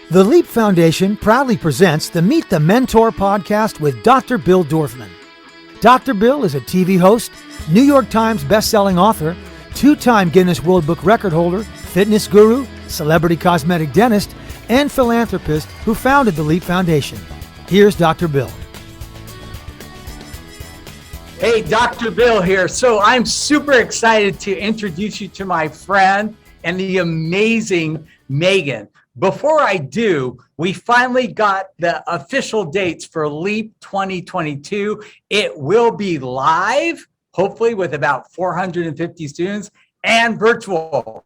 The Leap Foundation proudly presents the Meet the Mentor podcast with Dr. Bill Dorfman. Dr. Bill is a TV host, New York Times best-selling author, two-time Guinness World Book record holder, fitness guru, celebrity cosmetic dentist, and philanthropist who founded the Leap Foundation. Here's Dr. Bill. Hey, Dr. Bill here. So I'm super excited to introduce you to my friend and the amazing Megan. Before I do, we finally got the official dates for LEAP 2022. It will be live, hopefully with about 450 students, and virtual,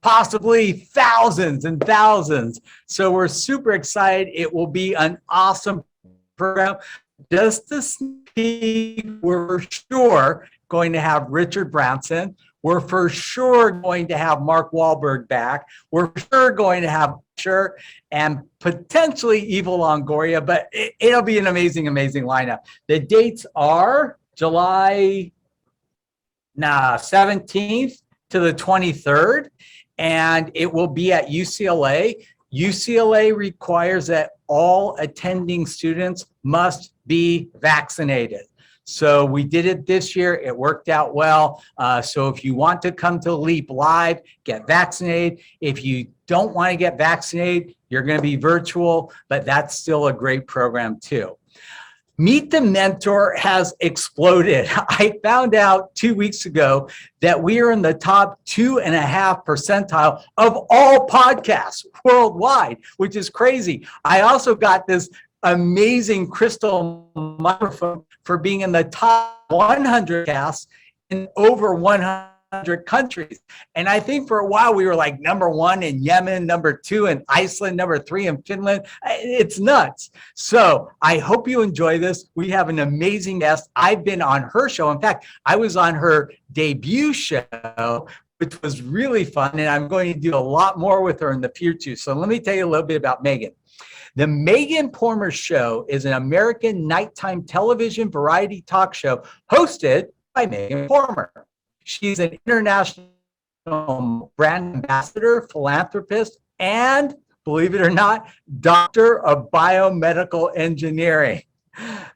possibly thousands and thousands. So we're super excited. It will be an awesome program. Just to speak, we're for sure going to have Richard Branson. We're for sure going to have Mark Wahlberg back. We're for sure going to have Usher and potentially Eva Longoria, but it'll be an amazing, amazing lineup. The dates are July 17th to the 23rd, and it will be at UCLA. UCLA requires that all attending students must be vaccinated. So we did it this year. It worked out well. So if you want to come to LEAP Live, get vaccinated. If you don't want to get vaccinated, you're going to be virtual, but that's still a great program too. Meet the Mentor has exploded. I found out 2 weeks ago that we are in the top 2.5 percentile of all podcasts worldwide, which is crazy. I also got this amazing crystal microphone for being in the top 100 casts in over 100 countries. And I think for a while we were like number 1 in Yemen, number 2 in Iceland, number 3 in Finland. It's nuts. So I hope you enjoy this. We have an amazing guest. I've been on her show. In fact, I was on her debut show, which was really fun. And I'm going to do a lot more with her in the future. So let me tell you a little bit about Megan. The Megan Pormer Show is an American nighttime television variety talk show hosted by Megan Pormer. She's an international brand ambassador, philanthropist, and, believe it or not, doctor of biomedical engineering.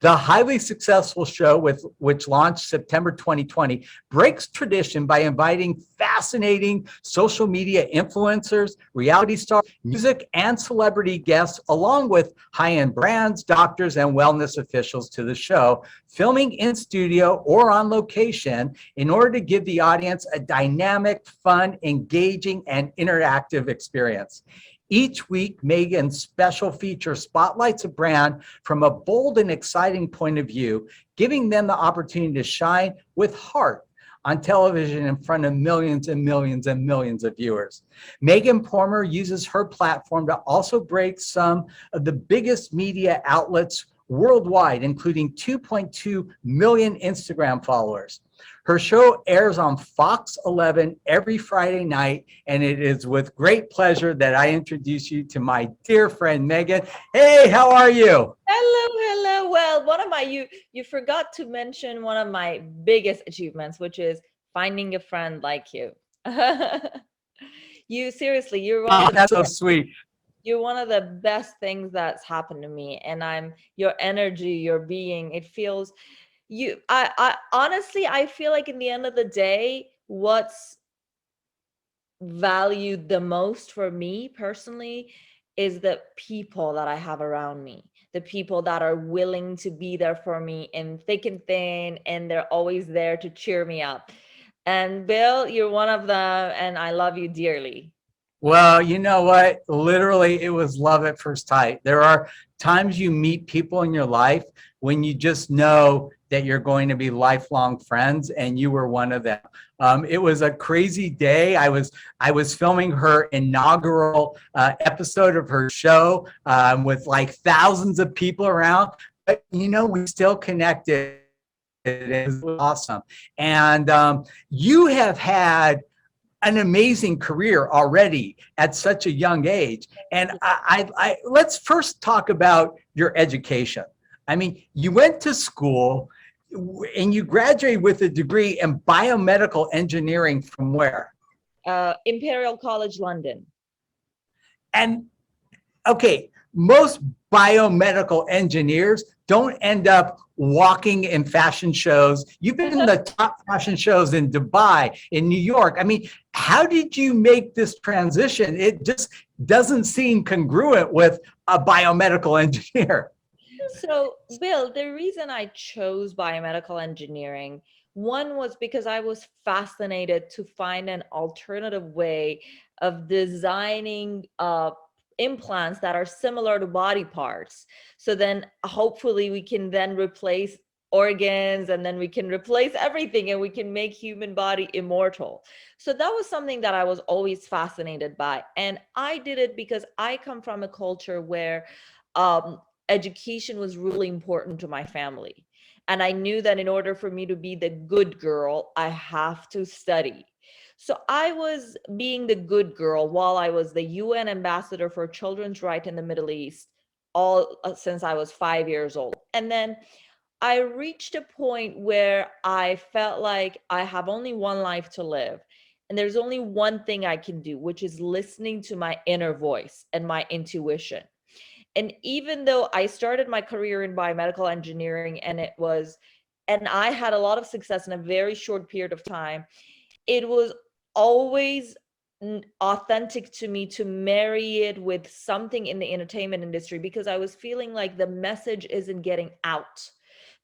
The highly successful show, which launched September 2020, breaks tradition by inviting fascinating social media influencers, reality stars, music, and celebrity guests, along with high-end brands, doctors, and wellness officials to the show, filming in studio or on location in order to give the audience a dynamic, fun, engaging, and interactive experience. Each week, Megan's special feature spotlights a brand from a bold and exciting point of view, giving them the opportunity to shine with heart on television in front of millions and millions and millions of viewers. Megan Pormer uses her platform to also break some of the biggest media outlets worldwide, including 2.2 million Instagram followers. Her show airs on Fox 11 every Friday night, and it is with great pleasure that I introduce you to my dear friend, Megan. Hey, how are you? Hello. Well, you forgot to mention one of my biggest achievements, which is finding a friend like you. You're one of That's so sweet. You're one of the best things that's happened to me, and your energy, your being, it feels I honestly, I feel like in the end of the day, what's valued the most for me personally is the people that I have around me, the people that are willing to be there for me in thick and thin, and they're always there to cheer me up. And Bill, you're one of them, and I love you dearly. Well, you know what? Literally, it was love at first sight. There are times you meet people in your life when you just know that you're going to be lifelong friends, and you were one of them. It was a crazy day. I was filming her inaugural episode of her show with like thousands of people around, but we still connected. It was awesome. And you have had an amazing career already at such a young age. And I let's first talk about your education. I mean, you went to school and you graduated with a degree in biomedical engineering from where? Imperial College London. And Okay, most biomedical engineers don't end up walking in fashion shows. You've been in the top fashion shows in Dubai, in New York. I mean, how did you make this transition? It just doesn't seem congruent with a biomedical engineer. So, Bill, the reason I chose biomedical engineering, one was because I was fascinated to find an alternative way of designing implants that are similar to body parts. So then hopefully we can then replace organs, and then we can replace everything, and we can make human body immortal. So that was something that I was always fascinated by. And I did it because I come from a culture where um, education was really important to my family. And I knew that in order for me to be the good girl, I have to study. So I was being the good girl while I was the UN ambassador for children's rights in the Middle East, all since I was 5 years old. And then I reached a point where I felt like I have only one life to live. And there's only one thing I can do, which is listening to my inner voice and my intuition. And even though I started my career in biomedical engineering, and I had a lot of success in a very short period of time, it was always authentic to me to marry it with something in the entertainment industry, because I was feeling like the message isn't getting out.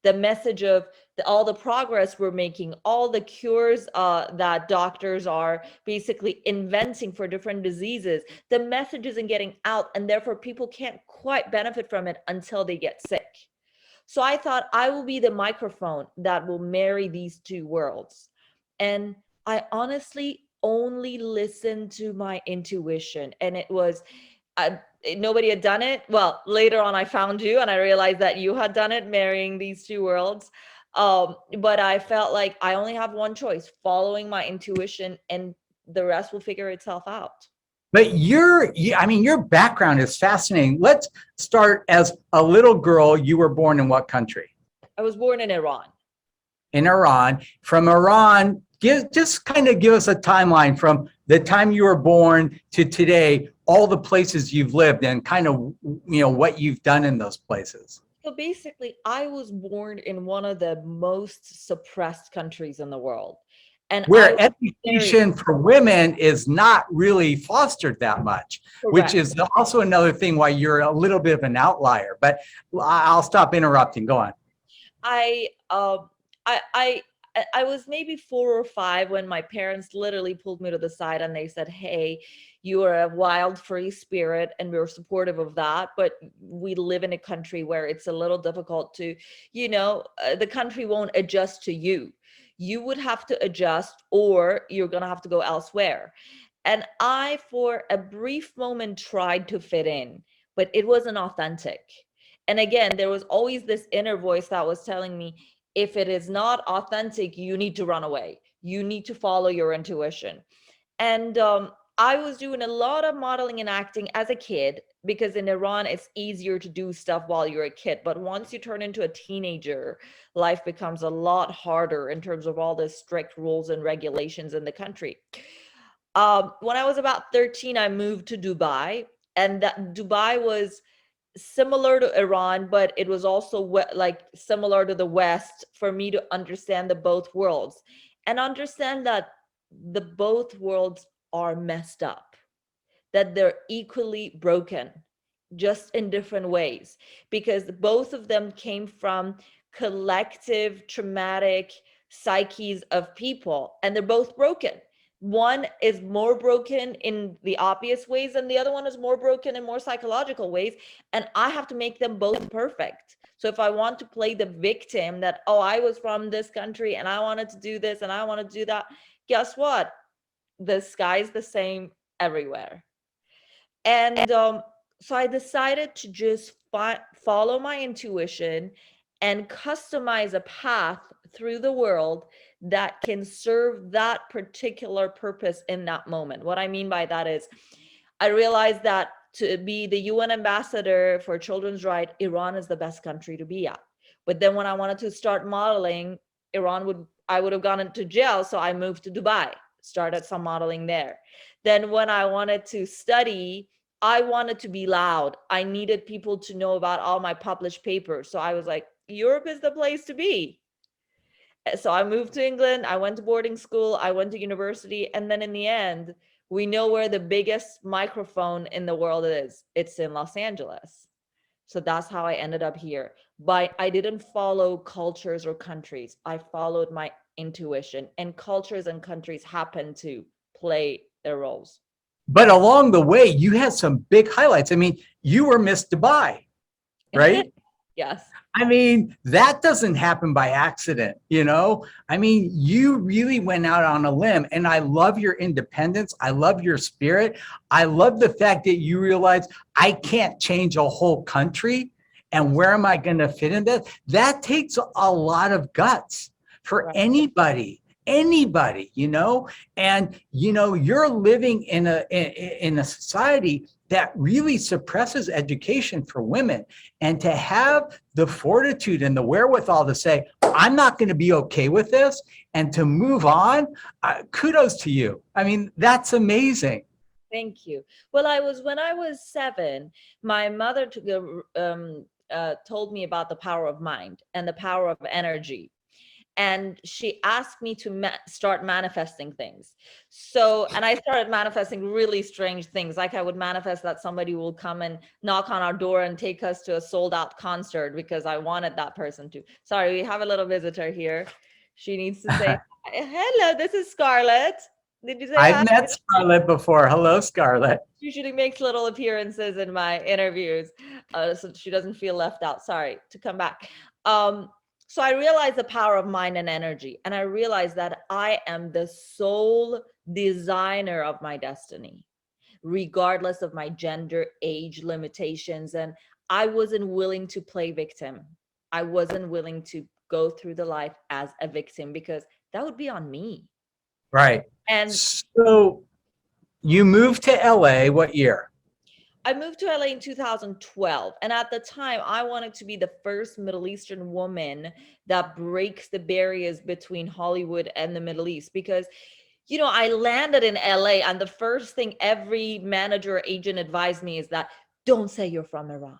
The message of all the progress we're making, all the cures that doctors are basically inventing for different diseases, the message isn't getting out, and therefore people can't quite benefit from it until they get sick. So I thought I will be the microphone that will marry these two worlds. And I honestly only listened to my intuition. And it was, uh, nobody had done it. Well, later on, I found you and I realized that you had done it, marrying these two worlds. But I felt like I only have one choice, following my intuition, and the rest will figure itself out. But I mean, your background is fascinating. Let's start as a little girl. You were born in what country? I was born in Iran. In Iran. From Iran, just kind of give us a timeline from the time you were born to today, all the places you've lived and kind of, what you've done in those places. So basically, I was born in one of the most suppressed countries in the world. And I Where was very education for women is not really fostered that much, which correct. is also another thing why you're a little bit of an outlier. But I'll stop interrupting. Go on. I um I was maybe 4 or 5 when my parents literally pulled me to the side and they said, "Hey, you are a wild, free spirit, and we're supportive of that. But we live in a country where it's a little difficult to, the country won't adjust to you. You would have to adjust, or you're gonna have to go elsewhere." And I, for a brief moment, tried to fit in, but it wasn't authentic. And again, there was always this inner voice that was telling me, if it is not authentic, you need to run away. You need to follow your intuition. And I was doing a lot of modeling and acting as a kid, because in Iran, it's easier to do stuff while you're a kid. But once you turn into a teenager, life becomes a lot harder in terms of all the strict rules and regulations in the country. When I was about 13, I moved to Dubai, and that Dubai was similar to Iran, but it was also like similar to the West, for me to understand the both worlds and understand that the both worlds are messed up, that they're equally broken, just in different ways, because both of them came from collective traumatic psyches of people, and they're both broken. One is more broken in the obvious ways, and the other one is more broken in more psychological ways. And I have to make them both perfect. So if I want to play the victim that, oh, I was from this country and I wanted to do this and I want to do that, guess what? The sky's the same everywhere. And so I decided to just follow my intuition and customize a path through the world that can serve that particular purpose in that moment. What I mean by that is, I realized that to be the UN ambassador for children's rights, Iran is the best country to be at. But then when I wanted to start modeling, I would have gone into jail. So I moved to Dubai, started some modeling there. Then when I wanted to study, I wanted to be loud. I needed people to know about all my published papers. So I was like, Europe is the place to be. So I moved to England. I went to boarding school. I went to university. And then in the end, we know where the biggest microphone in the world is. It's in Los Angeles. So that's how I ended up here. But I didn't follow cultures or countries. I followed my intuition, and cultures and countries happen to play their roles. But along the way, you had some big highlights. I mean, you were Miss Dubai, right? Yes. I mean, that doesn't happen by accident, you know? I mean, you really went out on a limb, and I love your independence. I love your spirit. I love the fact that you realize I can't change a whole country, and where am I going to fit in that? That takes a lot of guts for Right. anybody, you know? And, you know, you're living in a society that really suppresses education for women. And to have the fortitude and the wherewithal to say, I'm not going to be okay with this, and to move on, kudos to you. I mean, that's amazing. Thank you. Well, when I was 7, my mother told me about the power of mind and the power of energy. And she asked me to start manifesting things. So, and I started manifesting really strange things. Like I would manifest that somebody will come and knock on our door and take us to a sold out concert because I wanted that person to. Sorry, we have a little visitor here. She needs to say, hello, this is Scarlett. Did you say hi? I've met Scarlett before. Hello, Scarlett. She usually makes little appearances in my interviews, so she doesn't feel left out. Sorry, to come back. So I realized the power of mind and energy, and I realized that I am the sole designer of my destiny, regardless of my gender, age limitations. And I wasn't willing to play victim. I wasn't willing to go through the life as a victim because that would be on me. Right. And so you moved to LA what year? I moved to LA in 2012. And at the time, I wanted to be the first Middle Eastern woman that breaks the barriers between Hollywood and the Middle East. Because, you know, I landed in LA, and the first thing every manager or agent advised me is that don't say you're from Iran.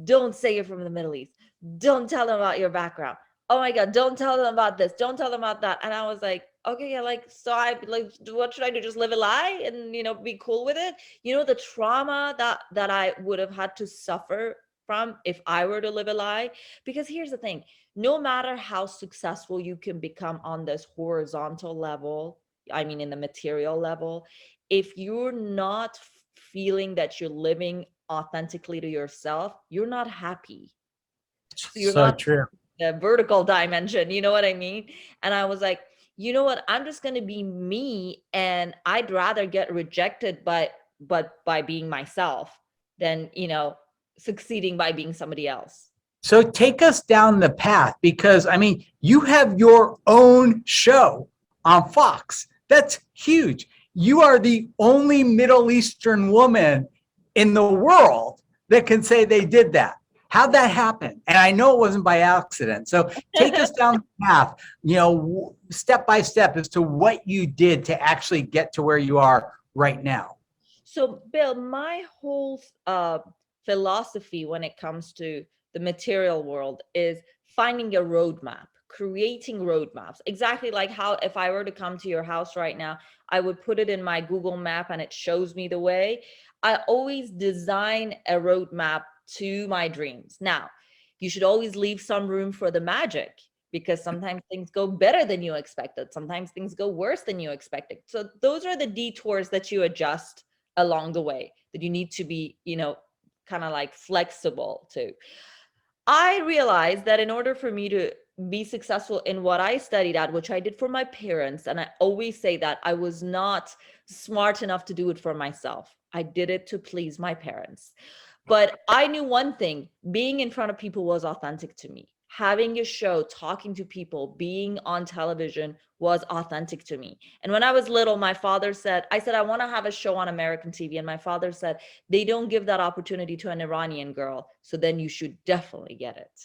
Don't say you're from the Middle East. Don't tell them about your background. Oh my God, don't tell them about this. Don't tell them about that. And I was like, okay, yeah, like, so I like, what should I do? Just live a lie and, you know, be cool with it. You know, the trauma that I would have had to suffer from if I were to live a lie. Because here's the thing, no matter how successful you can become on this horizontal level, I mean, in the material level, if you're not feeling that you're living authentically to yourself, you're not happy. So you're So not true. the vertical dimension, you know what I mean? And I was like, you know what? I'm just going to be me, and I'd rather get rejected by being myself than, you know, succeeding by being somebody else. So take us down the path, because I mean, you have your own show on Fox. That's huge. You are the only Middle Eastern woman in the world that can say they did that. How'd that happen? And I know it wasn't by accident. So take us down the path, you know, step by step as to what you did to actually get to where you are right now. So, Bill, my whole philosophy when it comes to the material world is finding a roadmap, creating roadmaps. Exactly like how if I were to come to your house right now, I would put it in my Google map and it shows me the way. I always design a roadmap to my dreams. Now, you should always leave some room for the magic, because sometimes things go better than you expected. Sometimes things go worse than you expected. So those are the detours that you adjust along the way, that you need to be, you know, kind of like flexible to. I realized that in order for me to be successful in what I studied at, which I did for my parents, and I always say that I was not smart enough to do it for myself. I did it to please my parents. But I knew one thing, being in front of people was authentic to me. Having a show, talking to people, being on television was authentic to me. And when I was little, my father said, I want to have a show on American TV. And my father said, they don't give that opportunity to an Iranian girl. So then you should definitely get it.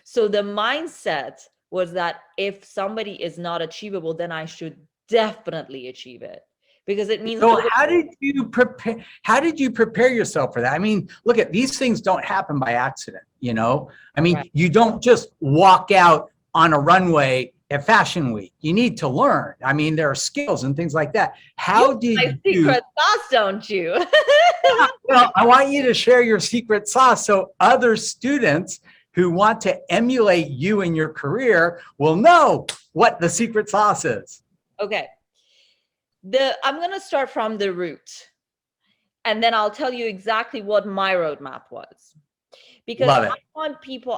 So the mindset was that if somebody is not achievable, then I should definitely achieve it. because it means So how did you prepare? How did you prepare yourself for that? I mean, look at these things don't happen by accident, you know? I mean, Right. you don't just walk out on a runway at Fashion Week. You need to learn. I mean, there are skills and things like that. How You did my you? secret sauce, don't you? Well, I want you to share your secret sauce so other students who want to emulate you in your career will know what the secret sauce is. Okay. I'm going to start from the root, and then I'll tell you exactly what my roadmap was. Because Love it.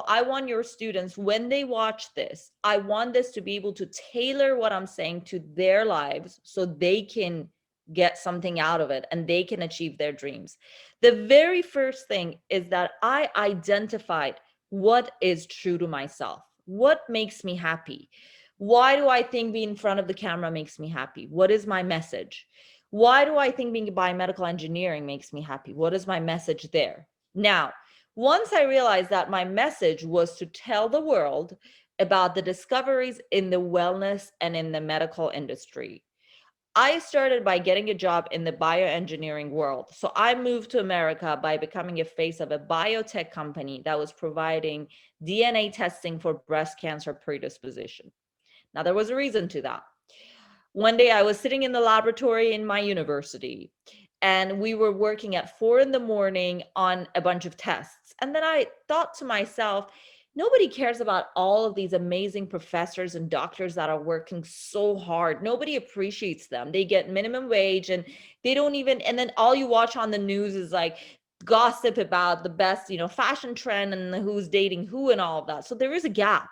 I want your students, when they watch this, I want this to be able to tailor what I'm saying to their lives so they can get something out of it and they can achieve their dreams. The very first thing is that I identified what is true to myself. What makes me happy? Why do I think being in front of the camera makes me happy? What is my message? Why do I think being biomedical engineering makes me happy? What is my message there? Now, once I realized that my message was to tell the world about the discoveries in the wellness and in the medical industry, I started by getting a job in the bioengineering world. So I moved to America by becoming a face of a biotech company that was providing DNA testing for breast cancer predisposition. Now, there was a reason to that. One day I was sitting in the laboratory in my university, and we were working at 4 a.m. on a bunch of tests. And then I thought to myself, nobody cares about all of these amazing professors and doctors that are working so hard. Nobody appreciates them. They get minimum wage and they don't even, and then all you watch on the news is like gossip about the best, fashion trend and who's dating who and all of that. So there is a gap.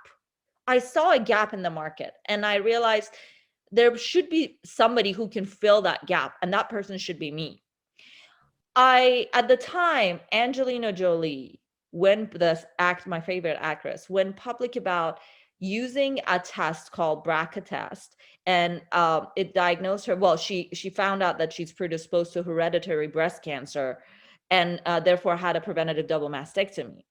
I saw a gap in the market, and I realized there should be somebody who can fill that gap, and that person should be me. At the time, Angelina Jolie, my favorite actress, went public about using a test called BRCA test, and it diagnosed her. Well, she found out that she's predisposed to hereditary breast cancer, and therefore had a preventative double mastectomy.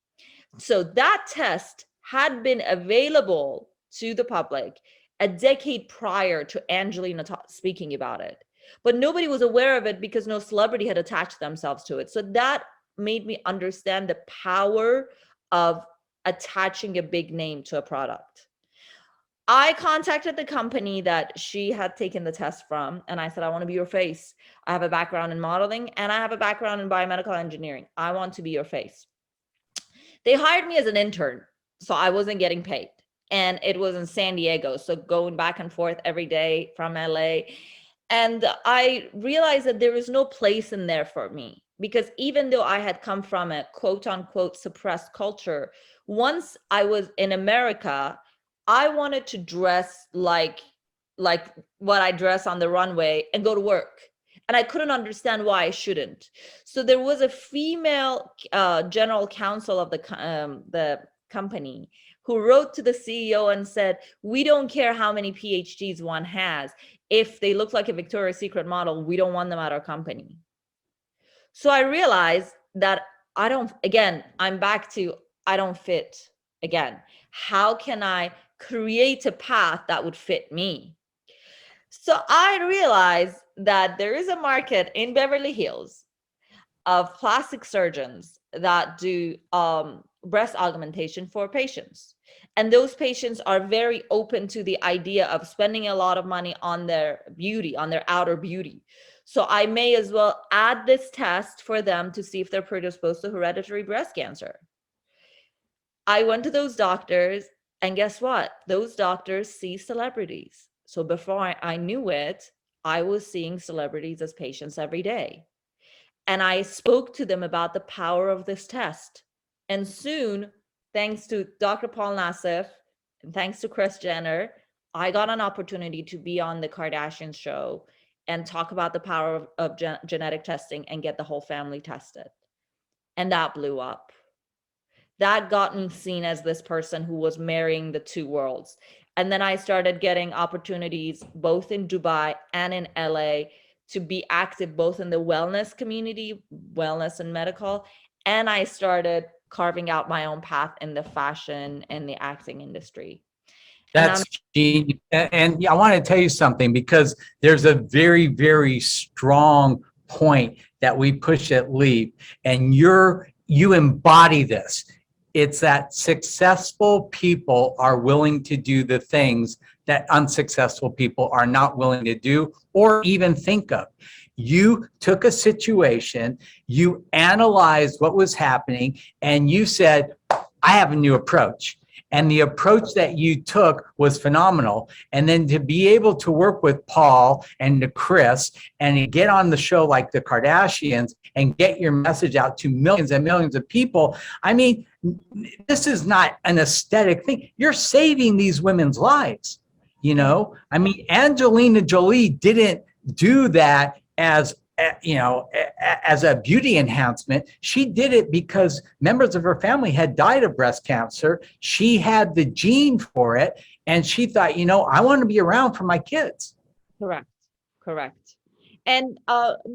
So that test had been available to the public a decade prior to Angelina speaking about it. But nobody was aware of it because no celebrity had attached themselves to it. So that made me understand the power of attaching a big name to a product. I contacted the company that she had taken the test from, and I said, I want to be your face. I have a background in modeling and I have a background in biomedical engineering. I want to be your face. They hired me as an intern, so I wasn't getting paid. And it was in San Diego, so going back and forth every day from LA. And I realized that there was no place in there for me, because even though I had come from a quote unquote suppressed culture, once I was in America, I wanted to dress like what I dress on the runway and go to work. And I couldn't understand why I shouldn't. So there was a female general counsel of the company who wrote to the CEO and said, we don't care how many PhDs one has. If they look like a Victoria's Secret model, we don't want them at our company. So I realized that I'm back to, I don't fit again. How can I create a path that would fit me? So I realized that there is a market in Beverly Hills of plastic surgeons that do breast augmentation for patients. And those patients are very open to the idea of spending a lot of money on their beauty, on their outer beauty. So I may as well add this test for them to see if they're predisposed to hereditary breast cancer. I went to those doctors, and guess what? Those doctors see celebrities. So before I knew it, I was seeing celebrities as patients every day. And I spoke to them about the power of this test. And soon, thanks to Dr. Paul Nassif and thanks to Kris Jenner, I got an opportunity to be on the Kardashian show and talk about the power of genetic testing and get the whole family tested. And that blew up. That got me seen as this person who was marrying the two worlds. And then I started getting opportunities both in Dubai and in LA to be active both in the wellness community, wellness and medical. And I started carving out my own path in the fashion and the acting industry. And I'm That's genius. And I want to tell you something, because there's a very, very strong point that we push at Leap, and you embody this. It's that successful people are willing to do the things that unsuccessful people are not willing to do or even think of. You took a situation, you analyzed what was happening, and you said, I have a new approach. And the approach that you took was phenomenal. And then to be able to work with Paul and to Chris and to get on the show like the Kardashians and get your message out to millions and millions of people. I mean, this is not an aesthetic thing. You're saving these women's lives. You know, I mean, Angelina Jolie didn't do that as as a beauty enhancement. She did it because members of her family had died of breast cancer. She had the gene for it, and she thought, I want to be around for my kids. Correct. And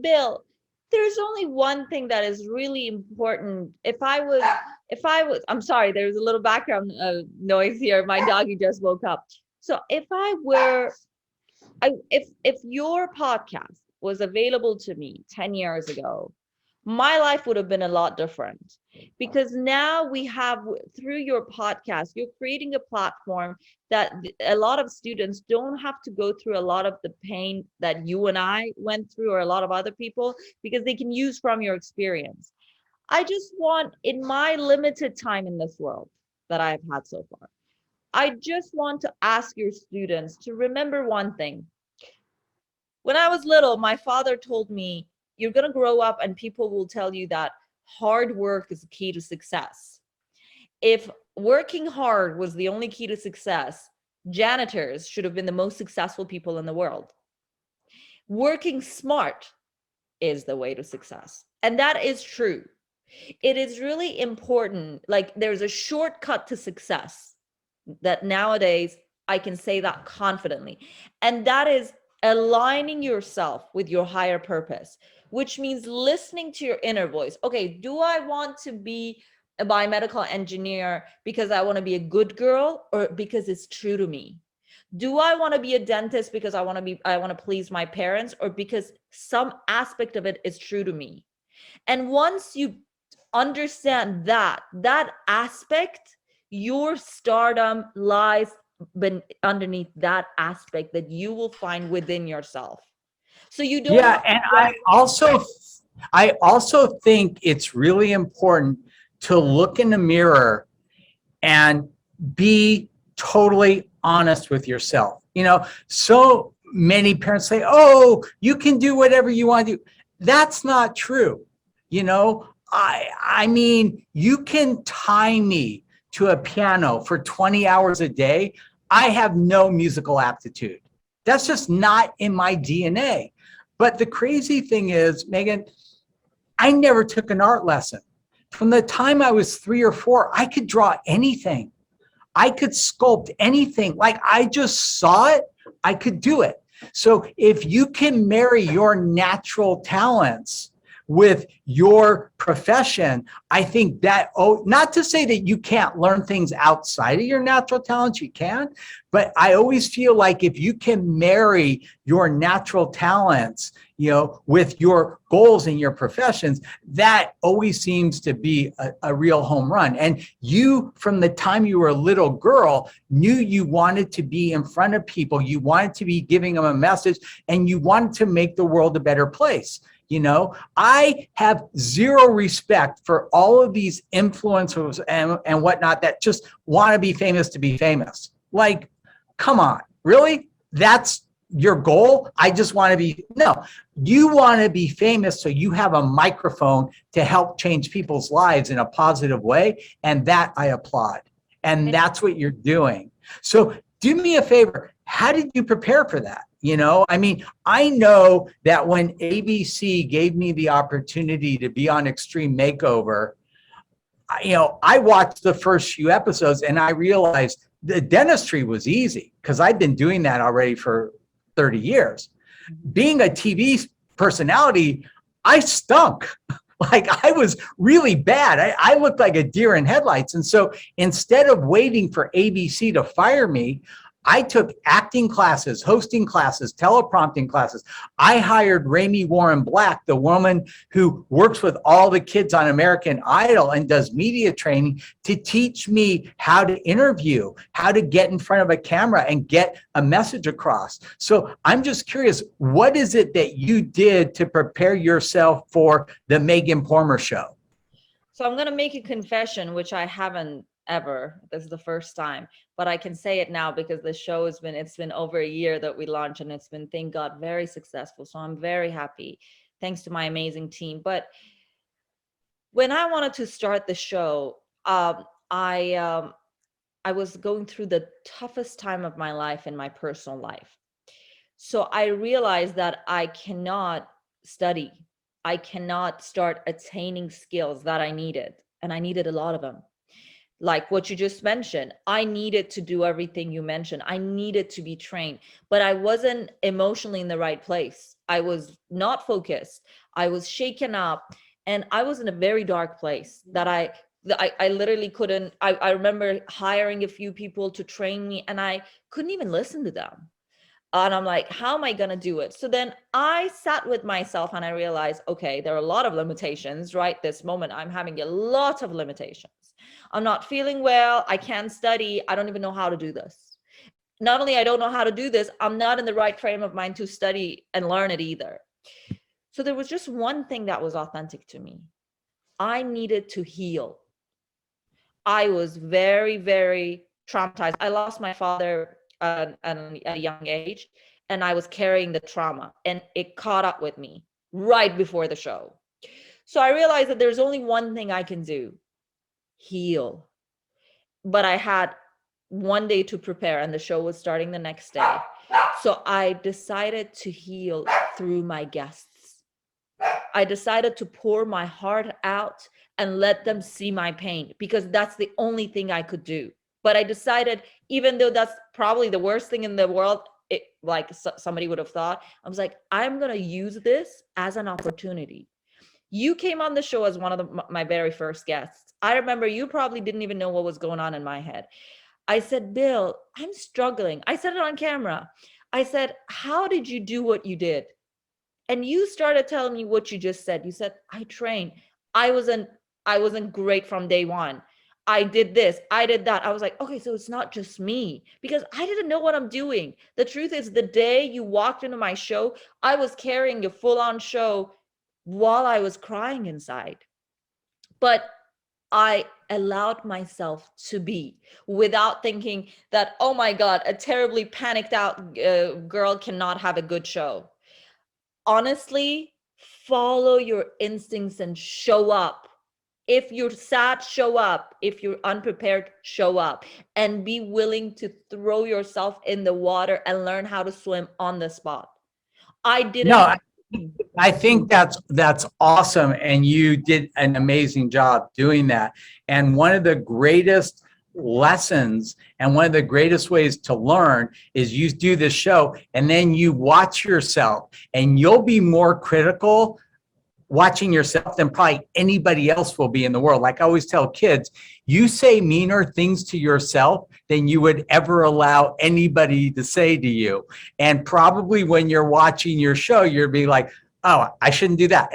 Bill, there's only one thing that is really important. If I was, I'm sorry, there's a little background noise here. My doggy just woke up. So if your podcast was available to me 10 years ago, my life would have been a lot different, because now we have, through your podcast, you're creating a platform that a lot of students don't have to go through a lot of the pain that you and I went through, or a lot of other people, because they can use from your experience. I just want, in my limited time in this world that I've had so far, I just want to ask your students to remember one thing. When I was little, my father told me, you're going to grow up and people will tell you that hard work is the key to success. If working hard was the only key to success, janitors should have been the most successful people in the world. Working smart is the way to success. And that is true. It is really important. Like, there's a shortcut to success that nowadays I can say that confidently. And that is aligning yourself with your higher purpose, which means listening to your inner voice. Okay, do I want to be a biomedical engineer because I want to be a good girl, or because it's true to me? Do I want to be a dentist because I want to please my parents, or because some aspect of it is true to me? And once you understand that aspect, your stardom lies underneath that aspect that you will find within yourself. So you don't. Yeah, and I also think it's really important to look in the mirror and be totally honest with yourself. So many parents say, "Oh, you can do whatever you want to do." That's not true. I mean, you can tie me to a piano for 20 hours a day. I have no musical aptitude. That's just not in my DNA. But the crazy thing is, Megan, I never took an art lesson. From the time I was 3 or 4, I could draw anything. I could sculpt anything. Like, I just saw it, I could do it. So if you can marry your natural talents with your profession, I think that, not to say that you can't learn things outside of your natural talents, you can, but I always feel like if you can marry your natural talents, with your goals and your professions, that always seems to be a real home run. And you, from the time you were a little girl, knew you wanted to be in front of people, you wanted to be giving them a message, and you wanted to make the world a better place. I have zero respect for all of these influencers and whatnot that just want to be famous to be famous. Like, come on, really? That's your goal? I just want to be, no, you want to be famous so you have a microphone to help change people's lives in a positive way. And that I applaud. And that's what you're doing. So do me a favor. How did you prepare for that? I mean, I know that when ABC gave me the opportunity to be on Extreme Makeover, I watched the first few episodes and I realized the dentistry was easy because I'd been doing that already for 30 years. Being a TV personality, I stunk. Like I was really bad. I looked like a deer in headlights. And so instead of waiting for ABC to fire me, I took acting classes, hosting classes, teleprompting classes. I hired Ramey Warren Black, the woman who works with all the kids on American Idol and does media training, to teach me how to interview, how to get in front of a camera and get a message across. So I'm just curious, what is it that you did to prepare yourself for the Megan Pormer Show? So I'm going to make a confession, which I haven't ever. This is the first time, but I can say it now because the show it's been over a year that we launched, and it's been, thank God, very successful. So I'm very happy, thanks to my amazing team. But when I wanted to start the show, I was going through the toughest time of my life in my personal life. So I realized that I cannot study. I cannot start attaining skills that I needed. And I needed a lot of them. Like what you just mentioned, I needed to do everything you mentioned. I needed to be trained, but I wasn't emotionally in the right place. I was not focused. I was shaken up, and I was in a very dark place that I literally couldn't. I remember hiring a few people to train me, and I couldn't even listen to them. And I'm like, how am I going to do it? So then I sat with myself and I realized, okay, there are a lot of limitations right this moment. I'm having a lot of limitations. I'm not feeling well. I can't study. I don't even know how to do this. Not only I don't know how to do this, I'm not in the right frame of mind to study and learn it either. So there was just one thing that was authentic to me. I needed to heal. I was very, very traumatized. I lost my father at a young age, and I was carrying the trauma, and it caught up with me right before the show. So I realized that there's only one thing I can do: heal. But I had one day to prepare, and the show was starting the next day. So I decided to heal through my guests. I decided to pour my heart out and let them see my pain, because that's the only thing I could do. But I decided, even though that's probably the worst thing in the world, somebody would have thought, I was like, I'm going to use this as an opportunity. You came on the show as one of my very first guests. I remember you probably didn't even know what was going on in my head. I said, Bill, I'm struggling. I said it on camera. I said, how did you do what you did? And you started telling me what you just said. You said, I trained. I wasn't great from day one. I did this, I did that. I was like, okay, so it's not just me, because I didn't know what I'm doing. The truth is, the day you walked into my show, I was carrying a full-on show while I was crying inside. But I allowed myself to be, without thinking that, oh my God, a terribly panicked out girl cannot have a good show. Honestly, follow your instincts and show up. If you're sad, show up. If you're unprepared, show up, and be willing to throw yourself in the water and learn how to swim on the spot. I didn't. No, I think that's awesome. And you did an amazing job doing that. And one of the greatest lessons and one of the greatest ways to learn is you do this show and then you watch yourself, and you'll be more critical watching yourself than probably anybody else will be in the world. Like I always tell kids, you say meaner things to yourself than you would ever allow anybody to say to you. And probably when you're watching your show, you'll be like, oh, I shouldn't do that.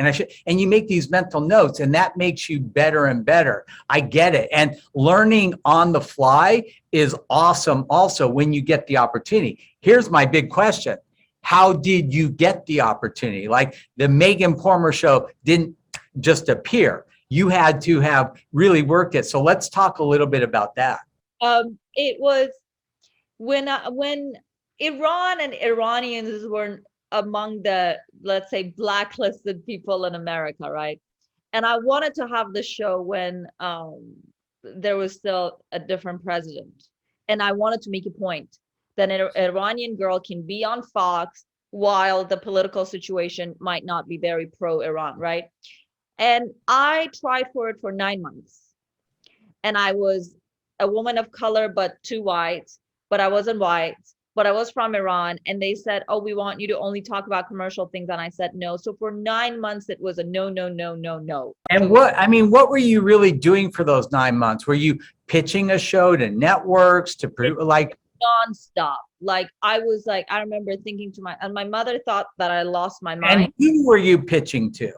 And you make these mental notes, and that makes you better and better. I get it. And learning on the fly is awesome also when you get the opportunity. Here's my big question. How did you get the opportunity? Like the Megan Pormer Show didn't just appear. You had to have really worked it. So let's talk a little bit about that. It was when Iran and Iranians were among the, let's say, blacklisted people in America, right? And I wanted to have the show when there was still a different president. And I wanted to make a point that an Iranian girl can be on Fox while the political situation might not be very pro-Iran, right? And I tried for it for 9 months. And I was a woman of color, but too white, but I wasn't white. but I was from Iran, and they said, oh, we want you to only talk about commercial things. And I said, no. So for 9 months, it was a no, no, no, no, no. And what were you really doing for those 9 months? Were you pitching a show to networks, to like nonstop? Like, I was like, I remember thinking to my mother thought that I lost my mind. And who were you pitching to?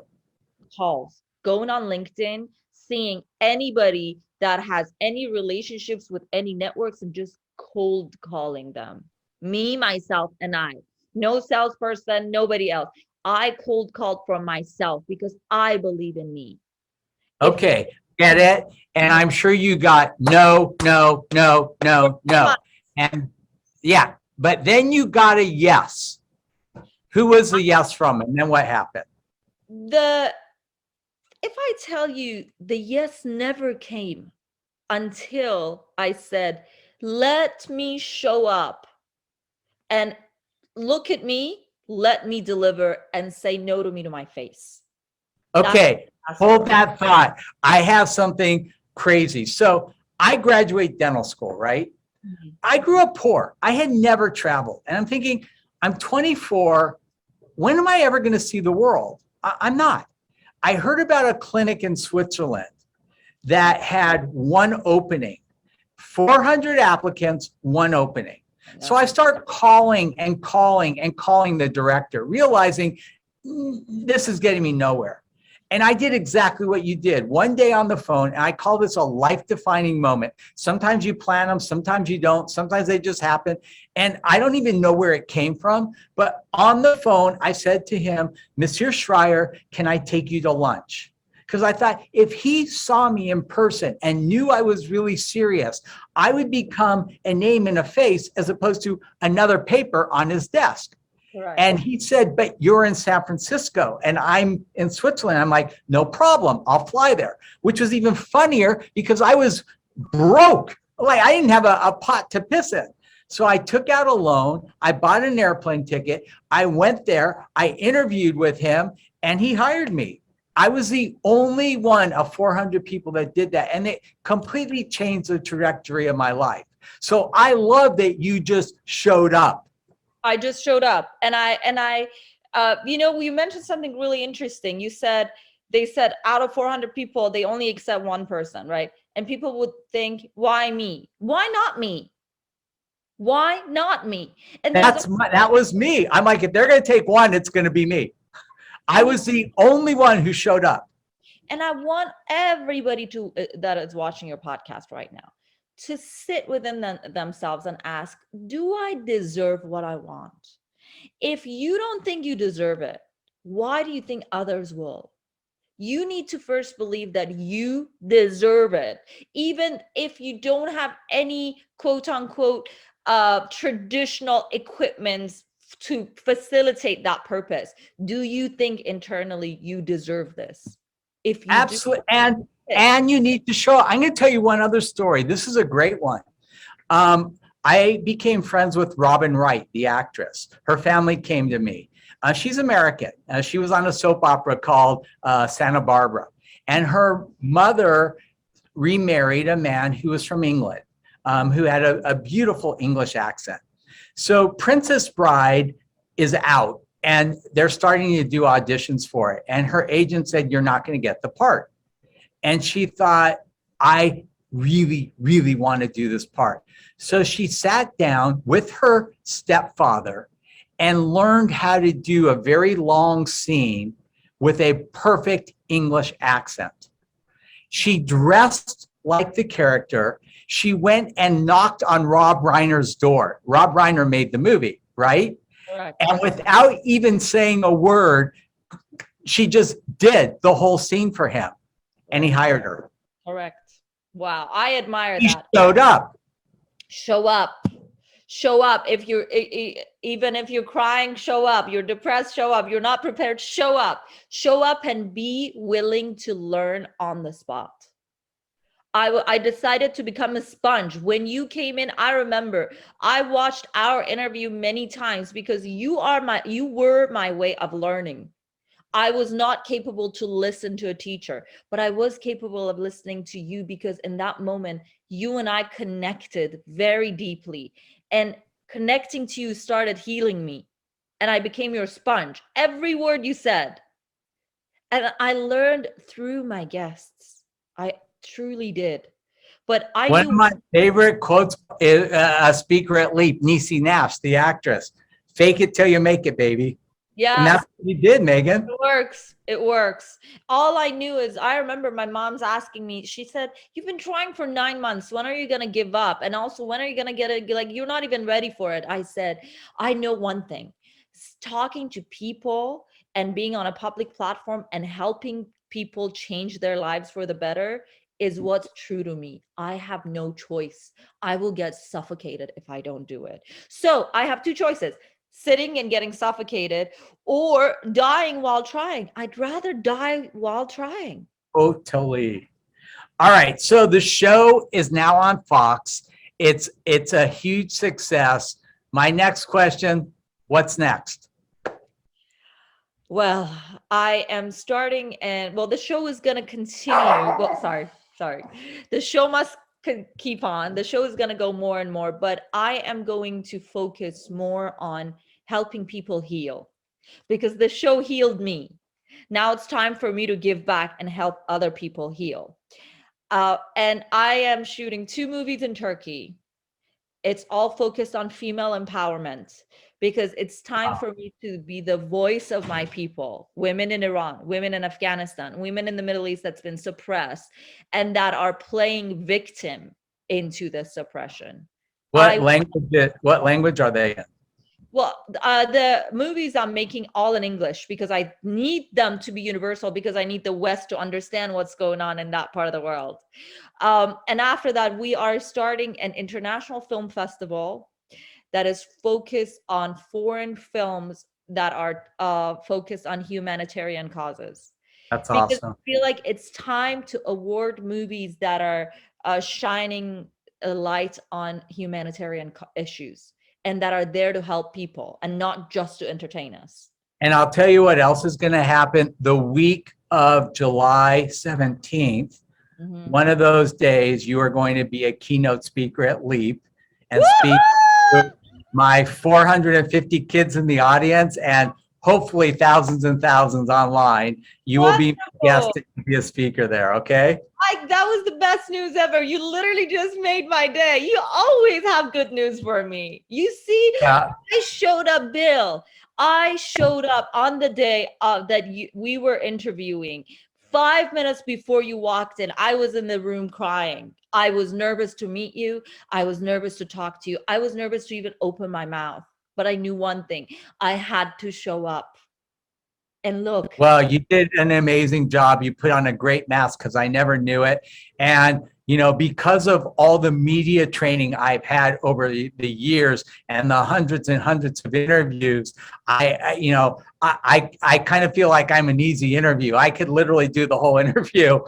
Calls, going on LinkedIn, seeing anybody that has any relationships with any networks and just cold calling them. Me, myself, and I. No salesperson, nobody else. I cold called for myself because I believe in me. Okay, get it? And I'm sure you got no, no, no, no, no. And yeah, but then you got a yes. Who was the yes from? And then what happened? If I tell you, the yes never came until I said, let me show up and look at me, let me deliver, and say no to me to my face. Okay, hold that thought. I have something crazy. So I graduate dental school, right? Mm-hmm. I grew up poor. I had never traveled. And I'm thinking, I'm 24. When am I ever going to see the world? I'm not. I heard about a clinic in Switzerland that had one opening, 400 applicants, one opening. So I start calling and calling and calling the director, realizing this is getting me nowhere. And I did exactly what you did. One day on the phone, and I call this a life-defining moment. Sometimes you plan them, sometimes you don't, sometimes they just happen. And I don't even know where it came from. But on the phone, I said to him, Monsieur Schreier, can I take you to lunch? Because I thought if he saw me in person and knew I was really serious, I would become a name and a face as opposed to another paper on his desk. Correct. And he said, but you're in San Francisco and I'm in Switzerland. I'm like, no problem. I'll fly there, which was even funnier because I was broke. Like I didn't have a pot to piss in. So I took out a loan. I bought an airplane ticket. I went there. I interviewed with him and he hired me. I was the only one of 400 people that did that. And it completely changed the trajectory of my life. So I love that you just showed up. I just showed up, and you mentioned something really interesting. They said out of 400 people, they only accept one person, right? And people would think, why me? Why not me? Why not me? And that was me. I'm like, if they're going to take one, it's going to be me. I was the only one who showed up. And I want everybody that is watching your podcast right now to sit within themselves and ask, do I deserve what I want? If you don't think you deserve it, why do you think others will? You need to first believe that you deserve it. Even if you don't have any quote unquote traditional equipment to facilitate that purpose, do you think internally you deserve this? If you absolutely, and you need to show. I'm going to tell you one other story. This is a great one. I became friends with Robin Wright, the actress. Her family came to me. She's American. She was on a soap opera called Santa Barbara. And her mother remarried a man who was from England, who had a beautiful English accent. So Princess Bride is out and they're starting to do auditions for it. And her agent said, you're not going to get the part. And she thought, I really, really want to do this part. So she sat down with her stepfather and learned how to do a very long scene with a perfect English accent. She dressed like the character. She went and knocked on Rob Reiner's door. Rob Reiner made the movie, right? Correct. And without even saying a word, she just did the whole scene for him. And he hired her. Correct. Wow. I admire He that. showed up. Show up. Show up. If you're, even if you're crying, show up. You're depressed, show up. You're not prepared, show up. Show up and be willing to learn on the spot. I decided to become a sponge. When you came in, I remember I watched our interview many times because you were my way of learning. I was not capable to listen to a teacher, but I was capable of listening to you because in that moment, you and I connected very deeply. And connecting to you started healing me. And I became your sponge. Every word you said. And I learned through my guests. I truly did. But I One of knew my favorite quotes is a speaker at Leap, Niecy Nash, the actress. Fake it till you make it, baby. And yes, that's what you did, Megan. it works. It works. All I knew is I remember my mom's asking me, she said, "You've been trying for 9 months. When are you going to give up? And also, when are you going to get it? Like, you're not even ready for it." I said, I know one thing. Talking to people and being on a public platform and helping people change their lives for the better is what's true to me. I have no choice. I will get suffocated if I don't do it. So I have two choices: sitting and getting suffocated, or dying while trying. I'd rather die while trying. Totally. All right. So the show is now on Fox. It's a huge success. My next question, what's next? Well, I am starting, and well, the show is going to continue. Well, sorry. The show must keep on. The show is going to go more and more, but I am going to focus more on helping people heal, because the show healed me. Now it's time for me to give back and help other people heal. And I am shooting 2 movies in Turkey. It's all focused on female empowerment, because it's time for me to be the voice of my people, women in Iran, women in Afghanistan, women in the Middle East that's been suppressed and that are playing victim into the suppression. What language are they in? Well, the movies I'm making all in English, because I need them to be universal, because I need the West to understand what's going on in that part of the world. And after that, we are starting an international film festival that is focused on foreign films that are focused on humanitarian causes. That's Because awesome. I feel like it's time to award movies that are shining a light on humanitarian issues, and that are there to help people and not just to entertain us. And I'll tell you what else is going to happen the week of July 17th. Mm-hmm. One of those days, you are going to be a keynote speaker at Leap and speak to my 450 kids in the audience and hopefully thousands and thousands online. You will be guest to be a speaker there, okay? That was the best news ever. You literally just made my day. You always have good news for me. You see, Yeah. I showed up, Bill. I showed up on the day that we were interviewing. 5 minutes before you walked in, I was in the room crying. I was nervous to meet you. I was nervous to talk to you. I was nervous to even open my mouth. But I knew one thing: I had to show up. And look. Well, you did an amazing job. You put on a great mask, because I never knew it. And, you know, because of all the media training I've had over the years and the hundreds and hundreds of interviews, I kind of feel like I'm an easy interview. I could literally do the whole interview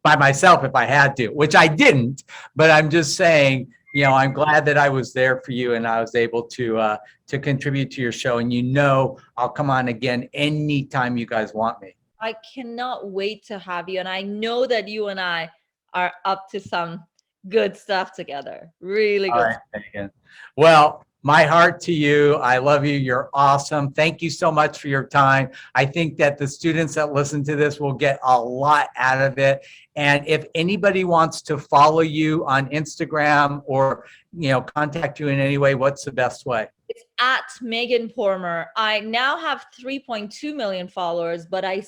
by myself if I had to, which I didn't. But I'm just saying, you know, I'm glad that I was there for you and I was able to contribute to your show. And, you know, I'll come on again anytime you guys want me. I cannot wait to have you. And I know that you and I are up to some good stuff together. Really good. All right, Megan. Well, my heart to you. I love you. You're awesome. Thank you so much for your time. I think that the students that listen to this will get a lot out of it. And if anybody wants to follow you on Instagram or, you know, contact you in any way, what's the best way? It's at Megan Pormer. I now have 3.2 million followers, but I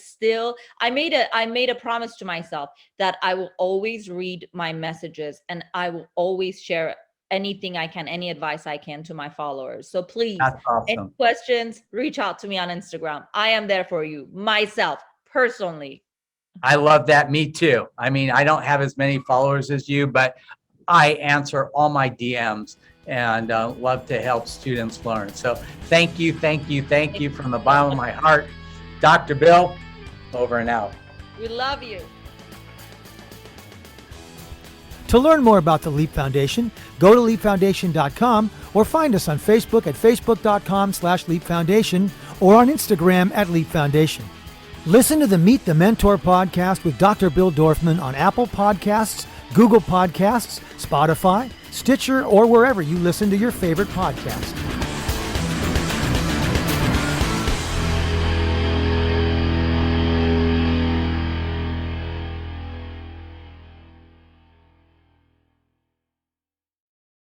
made a promise to myself that I will always read my messages and I will always share anything I can, any advice I can to my followers. So please, That's awesome. Any questions, reach out to me on Instagram. I am there for you, myself, personally. I love that. Me too. I mean, I don't have as many followers as you, but I answer all my DMs and love to help students learn. So thank you from the bottom of my heart. Dr. Bill, over and out. We love you. To learn more about the Leap Foundation, go to leapfoundation.com or find us on Facebook at facebook.com/Leap Foundation or on Instagram at Leap Foundation. Listen to the Meet the Mentor podcast with Dr. Bill Dorfman on Apple Podcasts, Google Podcasts, Spotify, Stitcher, or wherever you listen to your favorite podcast.